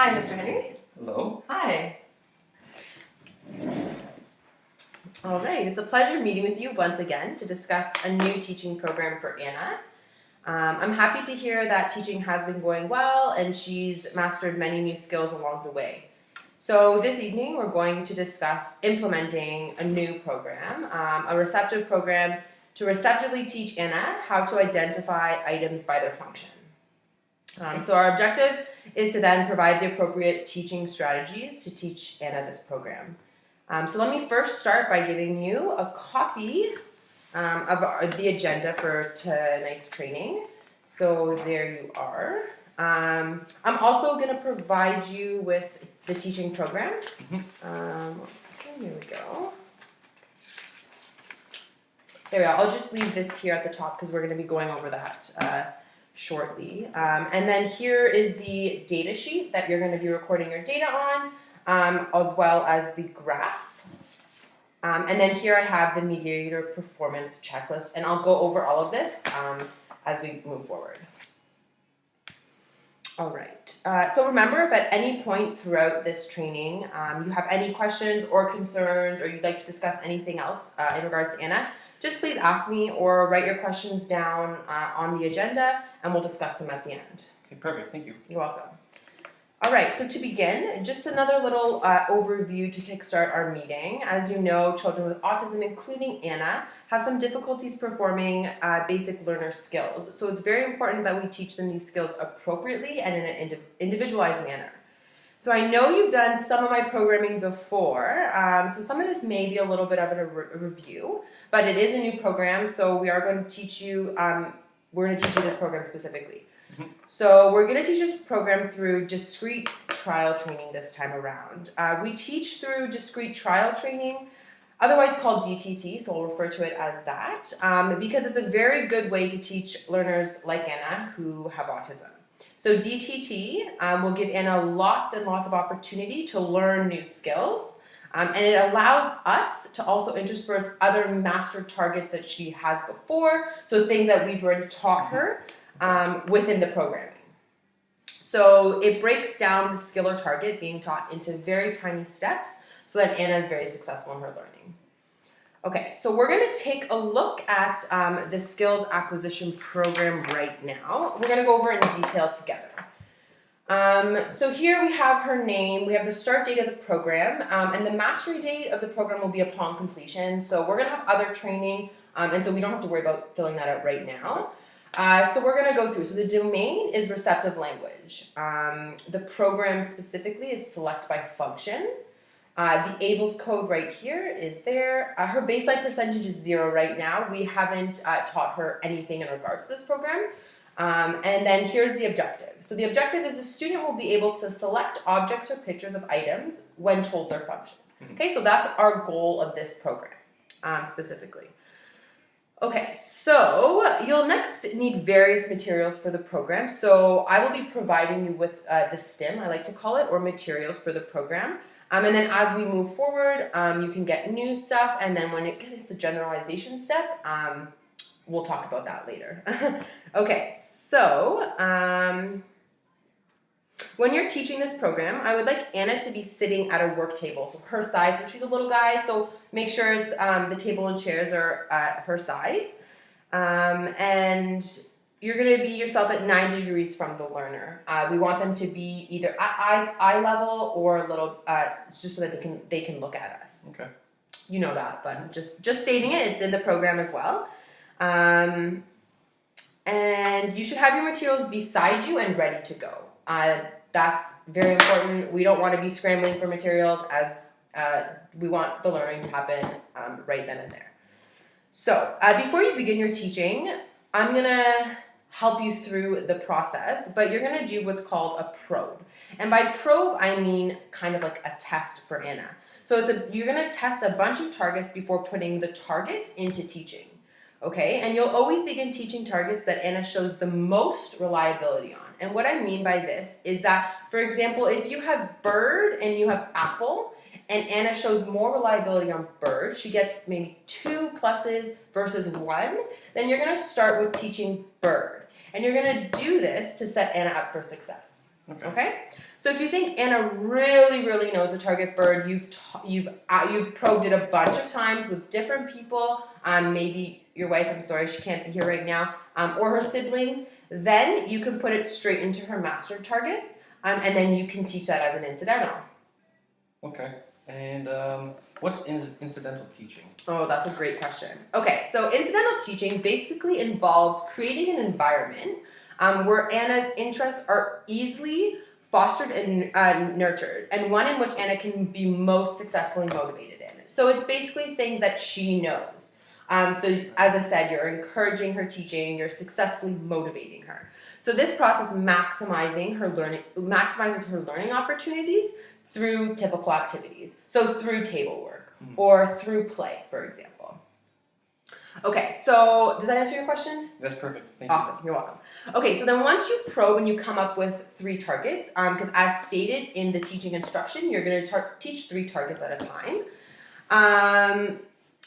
Hi, Mr. Henry. Hello. Hi. All right, it's a pleasure meeting with you once again to discuss a new teaching program for Anna. I'm happy to hear that teaching has been going well and she's mastered many new skills along the way. So this evening we're going to discuss implementing a new program, a receptive program to receptively teach Anna how to identify items by their function. So our objective is to then provide the appropriate teaching strategies to teach Anna this program. So let me first start by giving you a copy of the agenda for tonight's training. So there you are. I'm also going to provide you with the teaching program. One second, here we go. There we go. I'll just leave this here at the top because we're going to be going over that shortly. And then here is the data sheet that you're going to be recording your data on, as well as the graph. And then here I have the Mediator performance checklist, and I'll go over all of this as we move forward. All right. So remember, if at any point throughout this training you have any questions or concerns, or you'd like to discuss anything else in regards to Anna, just please ask me or write your questions down on the agenda, and we'll discuss them at the end. Okay, perfect. Thank you. You're welcome. All right, so to begin, just another little overview to kickstart our meeting. As you know, children with autism, including Anna, have some difficulties performing basic learner skills. So it's very important that we teach them these skills appropriately and in an individualized manner. So I know you've done some of my programming before, so some of this may be a little bit of a review, but it is a new program, so we are going to teach you, this program specifically. So we're going to teach this program through discrete trial training this time around. We teach through discrete trial training, otherwise called DTT, so we'll refer to it as that, because it's a very good way to teach learners like Anna who have autism. So DTT will give Anna lots and lots of opportunity to learn new skills, and it allows us to also intersperse other master targets that she has before, so things that we've already taught her within the programming. So it breaks down the skill or target being taught into very tiny steps so that Anna is very successful in her learning. Okay, so we're going to take a look at the skills acquisition program right now. We're going to go over it in detail together. So here we have her name, we have the start date of the program, and the mastery date of the program will be upon completion. So we're going to have other training, and so we don't have to worry about filling that out right now. So we're going to go through. So the domain is receptive language. The program specifically is select by function. The ABLES code right here is there. Her baseline percentage is 0 right now. We haven't taught her anything in regards to this program. And then here's the objective. So the objective is the student will be able to select objects or pictures of items when told their function. Okay, so that's our goal of this program specifically. Okay, so you'll next need various materials for the program. So I will be providing you with the STEM, I like to call it, or materials for the program. And then as we move forward, you can get new stuff, and then when it gets to generalization step, we'll talk about that later. Okay, so when you're teaching this program, I would like Anna to be sitting at a work table, so her size. So she's a little guy, so make sure it's the table and chairs are her size. And you're going to be yourself at 90 degrees from the learner. We want them to be either at eye level or a little, just so that they can look at us. Okay. You know that, but just stating it, it's in the program as well. And you should have your materials beside you and ready to go. That's very important. We don't want to be scrambling for materials, as we want the learning to happen right then and there. So before you begin your teaching, I'm going to help you through the process, but you're going to do what's called a probe. And by probe, I mean kind of like a test for Anna. So you're going to test a bunch of targets before putting the targets into teaching. Okay, and you'll always begin teaching targets that Anna shows the most reliability on. And what I mean by this is that, for example, if you have bird and you have apple, and Anna shows more reliability on bird, she gets maybe 2 pluses versus 1, then you're going to start with teaching bird. And you're going to do this to set Anna up for success. Okay? So if you think Anna really, really knows the target bird, you've probed it a bunch of times with different people, maybe your wife, I'm sorry, she can't be here right now, or her siblings, then you can put it straight into her master targets, and then you can teach that as an incidental. Okay. And what's incidental teaching? Oh, that's a great question. Okay, so incidental teaching basically involves creating an environment where Anna's interests are easily fostered and nurtured, and one in which Anna can be most successfully motivated in. So it's basically things that she knows. So as I said, you're encouraging her teaching, you're successfully motivating her. So this process maximizes her learning opportunities through typical activities. So through table work or through play, for example. Okay, so does that answer your question? That's perfect. Thank you. Awesome, you're welcome. Okay, so then once you probe and you come up with 3 targets, because as stated in the teaching instruction, you're going to teach 3 targets at a time.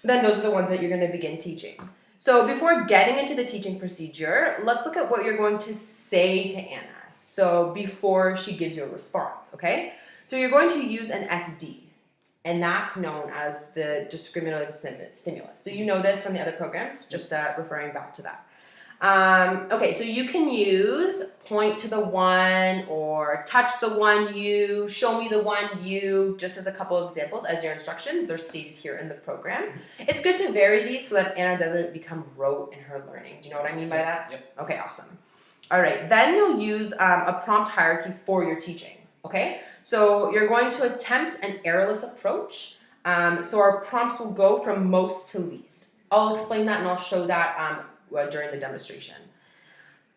Then those are the ones that you're going to begin teaching. So before getting into the teaching procedure, let's look at what you're going to say to Anna. So before she gives you a response, okay? So you're going to use an SD, and that's known as the discriminative stimulus. So you know this from the other programs, just referring back to that. Okay, so you can use point to the one or touch the one you, show me the one you, just as a couple of examples as your instructions. They're stated here in the program. It's good to vary these so that Anna doesn't become rote in her learning. Do you know what I mean by that? Yep. Okay, awesome. All right, then you'll use a prompt hierarchy for your teaching, okay? So you're going to attempt an errorless approach. So our prompts will go from most to least. I'll explain that and I'll show that during the demonstration.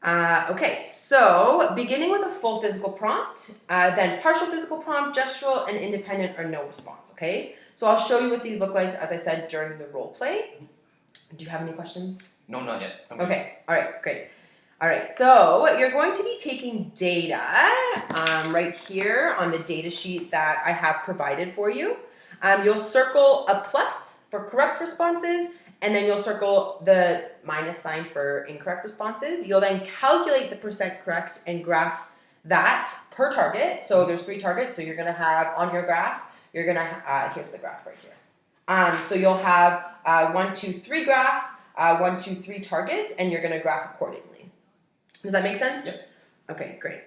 Okay, so beginning with a full physical prompt, then partial physical prompt, gestural, and independent or no response, okay? So I'll show you what these look like, as I said, during the role play. Do you have any questions? No, not yet. Okay, all right, great. All right, so you're going to be taking data right here on the data sheet that I have provided for you. You'll circle a plus for correct responses, and then you'll circle the minus sign for incorrect responses. You'll then calculate the percent correct and graph that per target. So there's 3 targets, so you're going to have on your graph, you're going to, here's the graph right here. So you'll have 1, 2, 3 graphs, 1, 2, 3 targets, and you're going to graph accordingly. Does that make sense? Yep. Okay, great.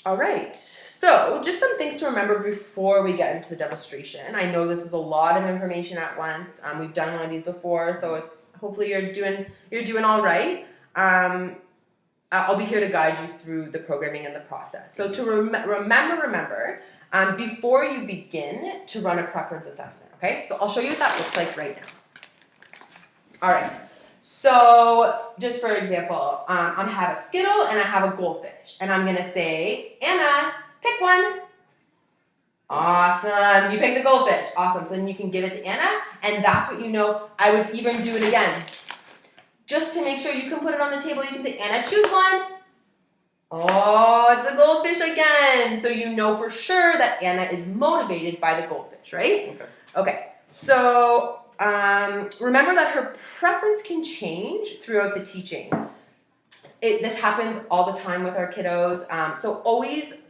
All right, so just some things to remember before we get into the demonstration. I know this is a lot of information at once. We've done one of these before, so it's hopefully you're doing all right. I'll be here to guide you through the programming and the process. So to remember, before you begin to run a preference assessment, okay? So I'll show you what that looks like right now. All right. So just for example, I have a Skittle and I have a goldfish, and I'm gonna say, Anna, pick one. Awesome, you pick the goldfish. Awesome, so then you can give it to Anna, and that's what you know. I would even do it again. Just to make sure you can put it on the table, you can say, Anna, choose one. Oh, it's a goldfish again. So you know for sure that Anna is motivated by the goldfish, right? Okay, so remember that her preference can change throughout the teaching. This happens all the time with our kiddos. So always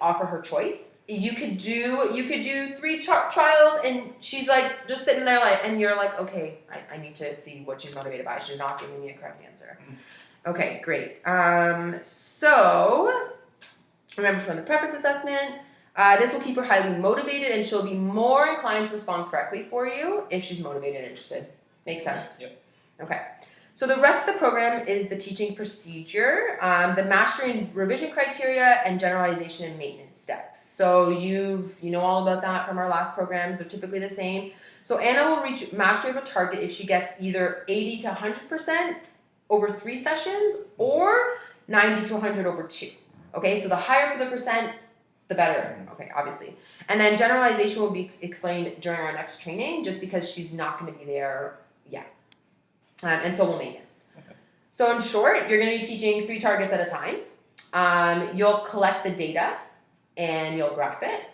offer her choice. You could do 3 trials, and she's like just sitting there and you're like, okay, I need to see what she's motivated by. She's not giving me a correct answer. Okay, great. So remember to run the preference assessment. This will keep her highly motivated, and she'll be more inclined to respond correctly for you if she's motivated and interested. Make sense? Yep. Okay. So the rest of the program is the teaching procedure, the mastery and revision criteria, and generalization and maintenance steps. So you know all about that from our last programs. They're typically the same. So Anna will reach mastery of a target if she gets either 80 to 100% over 3 sessions or 90 to 100 over 2. Okay, so the higher the percent, the better, okay, obviously. And then generalization will be explained during our next training, just because she's not going to be there yet. And so will maintenance. Okay. So in short, you're going to be teaching 3 targets at a time. You'll collect the data and you'll graph it.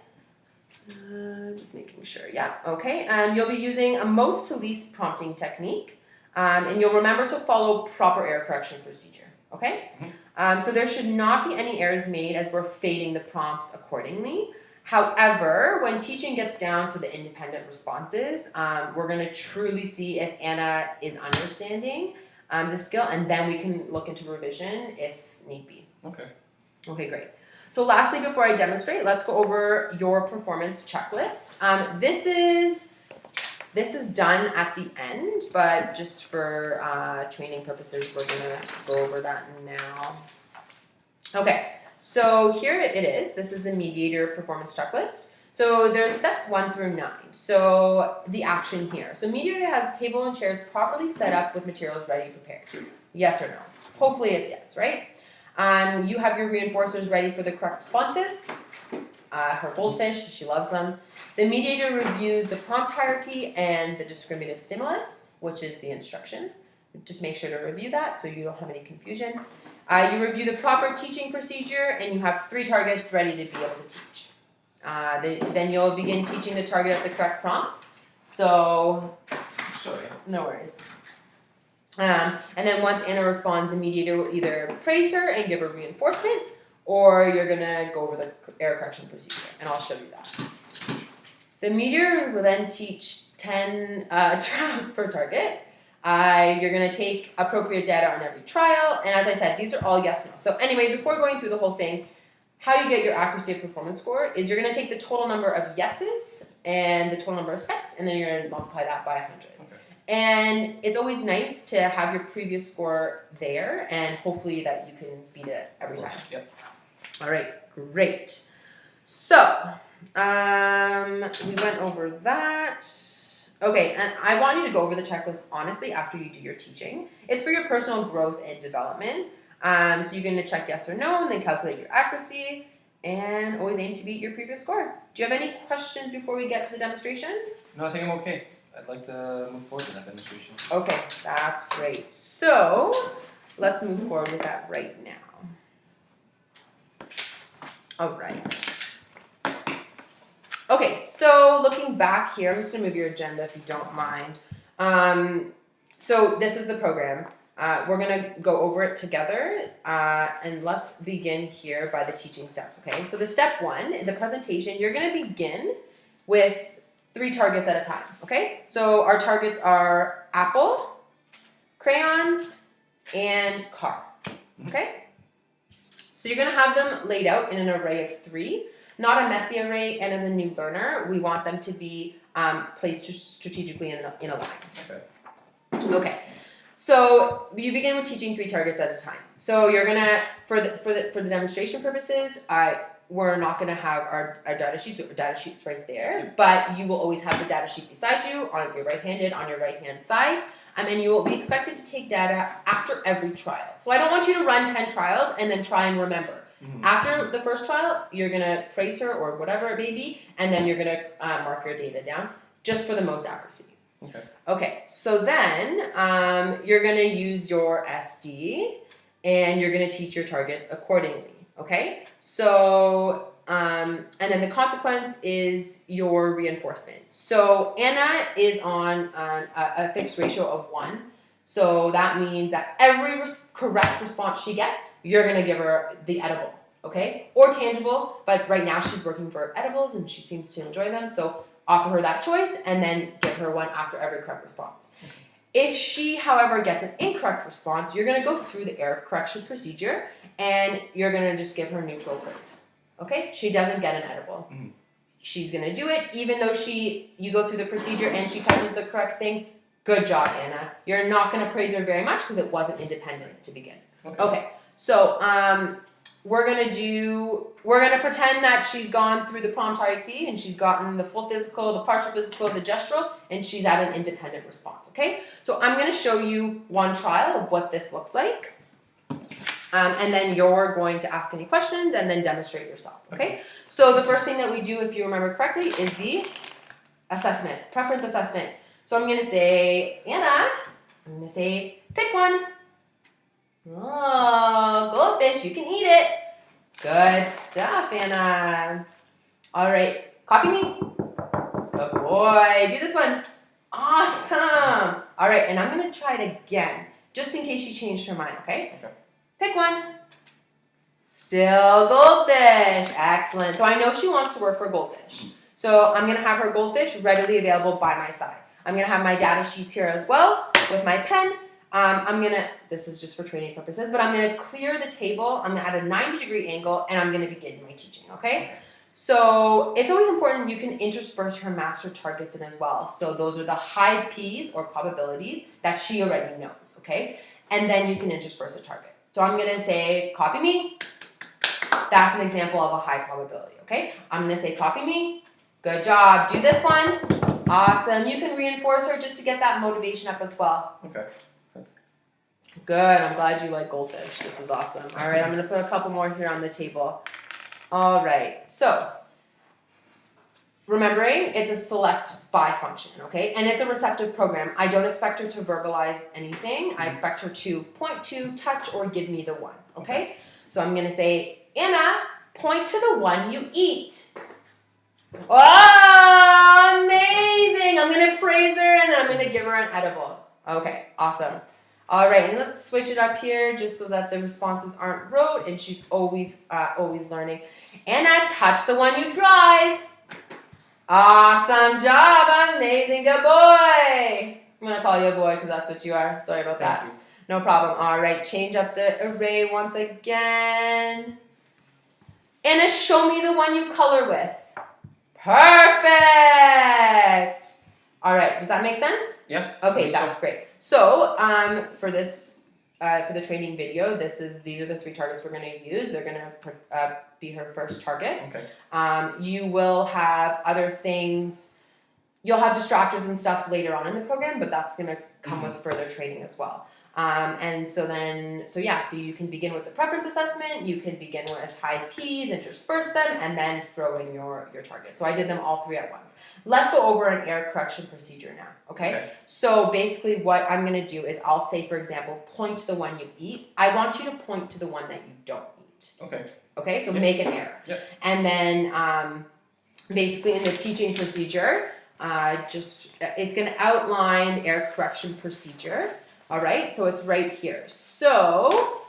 Just making sure, yeah, okay. And you'll be using a most to least prompting technique. And you'll remember to follow proper error correction procedure, okay? So there should not be any errors made as we're fading the prompts accordingly. However, when teaching gets down to the independent responses, we're going to truly see if Anna is understanding the skill, and then we can look into revision if need be. Okay. Okay, great. So lastly, before I demonstrate, let's go over your performance checklist. This is done at the end, but just for training purposes, we're going to go over that now. Okay, so here it is. This is the Mediator performance checklist. So there's steps 1 through 9. So the action here. So Mediator has table and chairs properly set up with materials ready prepared. Yes or no? Hopefully it's yes, right? You have your reinforcers ready for the correct responses. Her goldfish, she loves them. The Mediator reviews the prompt hierarchy and the discriminative stimulus, which is the instruction. Just make sure to review that so you don't have any confusion. You review the proper teaching procedure, and you have 3 targets ready to be able to teach. Then you'll begin teaching the target at the correct prompt. So, Sorry. no worries. And then once Anna responds, the Mediator will either praise her and give her reinforcement, or you're going to go over the error correction procedure, and I'll show you that. The Mediator will then teach 10 trials per target. You're going to take appropriate data on every trial, and as I said, these are all yes no. So anyway, before going through the whole thing, how you get your accuracy of performance score is you're going to take the total number of yeses and the total number of steps, and then you're going to multiply that by 100. Okay. And it's always nice to have your previous score there, and hopefully that you can beat it every time. Yep. All right, great. So, we went over that. Okay, and I want you to go over the checklist honestly after you do your teaching. It's for your personal growth and development. So you're going to check yes or no, and then calculate your accuracy, and always aim to beat your previous score. Do you have any questions before we get to the demonstration? No, I think I'm okay. I'd like to move forward in that demonstration. Okay, that's great. So, let's move forward with that right now. All right. Okay, so looking back here, I'm just going to move your agenda if you don't mind. So this is the program. We're going to go over it together, and let's begin here by the teaching steps, okay? So the step 1, in the presentation, you're going to begin with 3 targets at a time, okay? So our targets are apple, crayons, and car, okay? So you're going to have them laid out in an array of 3, not a messy array, and as a new learner, we want them to be placed strategically in a line. Okay. Okay. So you begin with teaching 3 targets at a time. So you're gonna, for the demonstration purposes, we're not gonna have our data sheets. Our data sheets right there, but you will always have the data sheet beside you on your right hand side, and you will be expected to take data after every trial. So I don't want you to run 10 trials and then try and remember. Mm-hmm. After the first trial, you're gonna praise her or whatever it may be, and then you're gonna mark your data down just for the most accuracy. Okay. Okay, so then you're going to use your SD, and you're going to teach your targets accordingly, okay? So, and then the consequence is your reinforcement. So Anna is on a fixed ratio of 1, so that means that every correct response she gets, you're going to give her the edible, okay? Or tangible, but right now she's working for edibles, and she seems to enjoy them, so offer her that choice, and then give her one after every correct response. Okay. If she, however, gets an incorrect response, you're going to go through the error correction procedure, and you're going to just give her neutral praise. Okay? She doesn't get an edible. Mm-hmm. She's going to do it, even though you go through the procedure and she touches the correct thing. Good job, Anna. You're not going to praise her very much because it wasn't independent to begin. Okay. So, we're gonna pretend that she's gone through the prompt hierarchy and she's gotten the full physical, the partial physical, the gestural, and she's at an independent response, okay? So I'm gonna show you one trial of what this looks like. And then you're going to ask any questions and then demonstrate yourself, okay? So the first thing that we do, if you remember correctly, is the assessment, preference assessment. So I'm gonna say, Anna, I'm gonna say, pick one. Oh, goldfish, you can eat it. Good stuff, Anna. All right, copy me. Good boy. Do this one. Awesome. All right, and I'm going to try it again, just in case she changed her mind, okay? Okay. Pick one. Still goldfish. Excellent. So I know she wants to work for goldfish. So I'm going to have her goldfish readily available by my side. I'm going to have my data sheets here as well with my pen. This is just for training purposes, but I'm going to clear the table. I'm going to add a 90-degree angle, and I'm going to begin my teaching, okay? So it's always important you can intersperse her master targets in as well. So those are the high P's or probabilities that she already knows, okay? And then you can intersperse a target. So I'm going to say, copy me. That's an example of a high probability, okay? I'm going to say, copy me. Good job. Do this one. Awesome. You can reinforce her just to get that motivation up as well. Okay. Good. I'm glad you like goldfish. This is awesome. All right. I'm going to put a couple more here on the table. All right. So, remembering, it's a select by function, okay? And it's a receptive program. I don't expect her to verbalize anything. I expect her to point to, touch, or give me the one, okay? So I'm going to say, Anna, point to the one you eat. Oh, amazing. I'm going to praise her, and then I'm going to give her an edible. Okay, awesome. All right, and let's switch it up here just so that the responses aren't rote, and she's always learning. Anna, touch the one you drive. Awesome job. Amazing. Good boy. I'm going to call you a boy because that's what you are. Sorry about that. Thank you. No problem. All right, change up the array once again. Anna, show me the one you color with. Perfect. All right, does that make sense? Yeah. Okay, that's great. So, for this, for the training video, these are the 3 targets we're going to use. They're going to be her first targets. Okay. You will have other things. You'll have distractors and stuff later on in the program, but that's going to come with further training as well. So you can begin with the preference assessment, you can begin with high P's, intersperse them, and then throw in your target. So I did them all 3 at once. Let's go over an error correction procedure now, okay? So basically what I'm going to do is I'll say, for example, point to the one you eat. I want you to point to the one that you don't eat. Okay, so make an error. And then basically in the teaching procedure, it's going to outline the error correction procedure. All right, so it's right here. So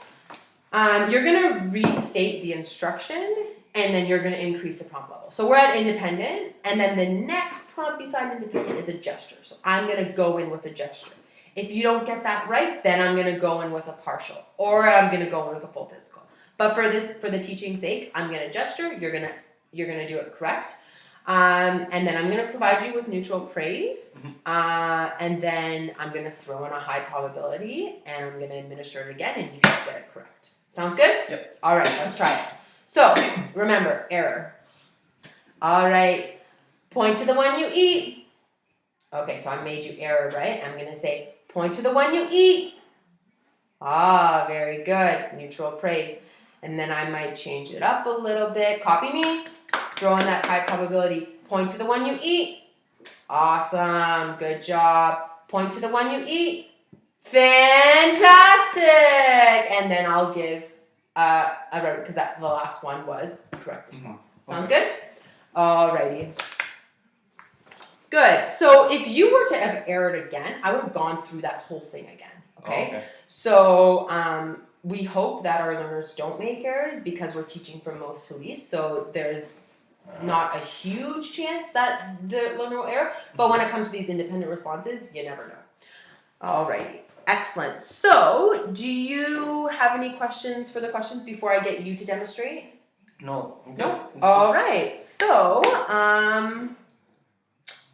you're going to restate the instruction, and then you're going to increase the prompt level. So we're at independent, and then the next prompt beside independent is a gesture. So I'm going to go in with a gesture. If you don't get that right, then I'm going to go in with a partial, or I'm going to go in with a full physical. But for the teaching's sake, I'm going to gesture. You're going to do it correct. And then I'm going to provide you with neutral praise, and then I'm going to throw in a high probability, and I'm going to administer it again, and you should get it correct. Sounds good? Yep. All right, let's try it. So, remember, error. All right, point to the one you eat. Okay, so I made you error, right? I'm going to say, point to the one you eat. Ah, very good. Neutral praise. And then I might change it up a little bit. Copy me. Throw in that high probability. Point to the one you eat. Awesome. Good job. Point to the one you eat. Fantastic. And then I'll give because the last one was the correct response. Sounds good? Alrighty. Good. So if you were to have errored again, I would have gone through that whole thing again. Okay? So we hope that our learners don't make errors because we're teaching from most to least. So there's not a huge chance that the learner will err. But when it comes to these independent responses, you never know. Alrighty. Excellent. So do you have any questions for the questions before I get you to demonstrate? No. No? All right. So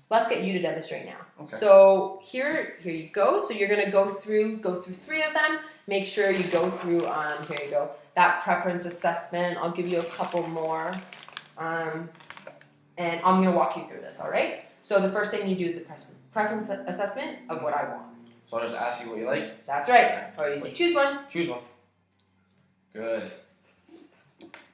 let's get you to demonstrate now. Okay. So here you go. So you're gonna go through 3 of them. Make sure you go through here you go, that preference assessment. I'll give you a couple more. And I'm gonna walk you through this, all right? So the first thing you do is the preference assessment of what I want. So I'll just ask you what you like? That's right. Or you say choose one. Choose one. Good.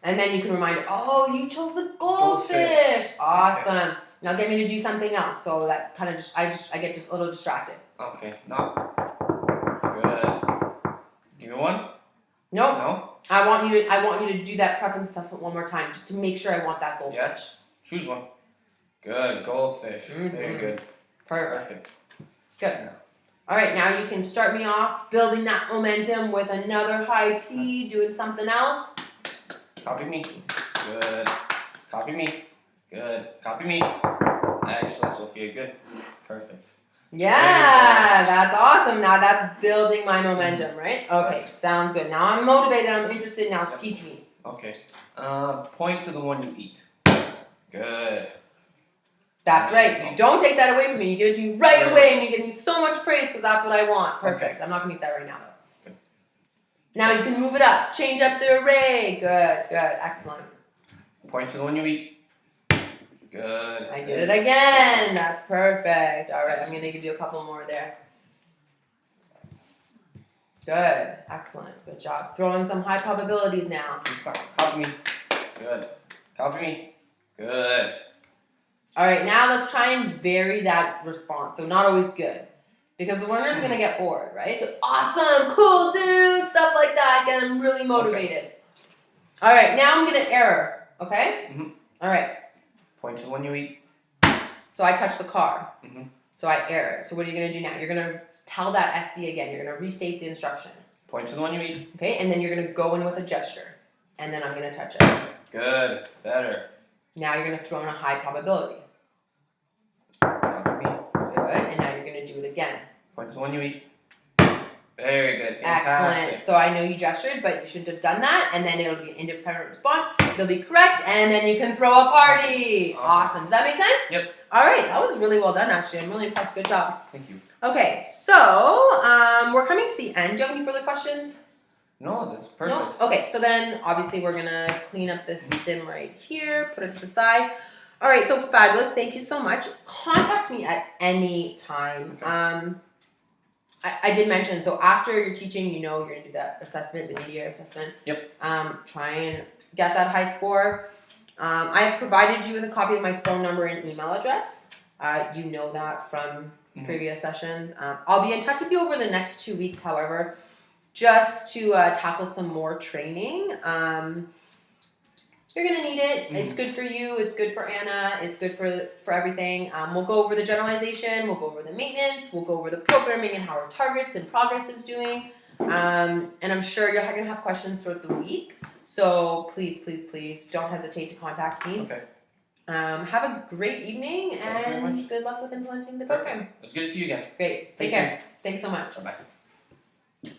And then you can remind her, oh, you chose the goldfish. Awesome. Okay. Now get me to do something else. So that kind of I get just a little distracted. Okay. No. Good. Give me one? Nope. No? I want you to do that preference assessment one more time just to make sure I want that goldfish. Yeah. Choose one. Good. Goldfish. Very good. Perfect. Good. Yeah. All right, now you can start me off building that momentum with another high P, doing something else. Copy me. Good. Copy me. Good. Copy me. Excellent, Sophia. Good. Perfect. Yeah, that's awesome. Now that's building my momentum, right? Okay, sounds good. Now I'm motivated. I'm interested. Now teach me. Okay. Point to the one you eat. Good. That's right. You don't take that away from me. You give it to me right away, and you give me so much praise because that's what I want. Perfect. Okay. I'm not gonna eat that right now though. Good. Now you can move it up. Change up the array. Good. Good. Excellent. Point to the one you eat. Good. I did it again. That's perfect. All right. I'm gonna give you a couple more there. Good. Excellent. Good job. Throw in some high probabilities now. Copy me. Good. Copy me. Good. All right, now let's try and vary that response. So not always good, because the learner is going to get bored, right? So awesome, cool, dude, stuff like that. Get them really motivated. Okay. All right, now I'm going to error, okay? Mm-hmm. All right. Point to the one you eat. So I touch the car. Mm-hmm. So I error. So what are you going to do now? You're going to tell that SD again. You're going to restate the instruction. Point to the one you eat. Okay, and then you're going to go in with a gesture. And then I'm going to touch it. Good. Better. Now you're going to throw in a high probability. Copy me. Good, and now you're going to do it again. Point to the one you eat. Very good. Fantastic. Excellent. So I know you gestured, but you shouldn't have done that, and then it'll be an independent response. It'll be correct, and then you can throw a party. Awesome. Does that make sense? Yep. All right. That was really well done, actually. I'm really impressed. Good job. Thank you. Okay, so we're coming to the end. Do you have any further questions? No, that's perfect. No? Okay, so then obviously we're going to clean up this stim right here, put it to the side. All right, so fabulous. Thank you so much. Contact me at any time. Okay. I did mention, so after you're teaching, you're going to do that assessment, the Mediator assessment. Yep. Try and get that high score. I have provided you with a copy of my phone number and email address. You know that from previous sessions. I'll be in touch with you over the next 2 weeks, however, just to tackle some more training. You're going to need it. Mm-hmm. It's good for you. It's good for Anna. It's good for everything. We'll go over the generalization. We'll go over the maintenance. We'll go over the programming and how our targets and progress is doing. And I'm sure you're going to have questions throughout the week. So please, please, please don't hesitate to contact me. Okay. Have a great evening and good luck with implementing the program. It's good to see you again. Great. Take care. Thanks so much. Bye-bye.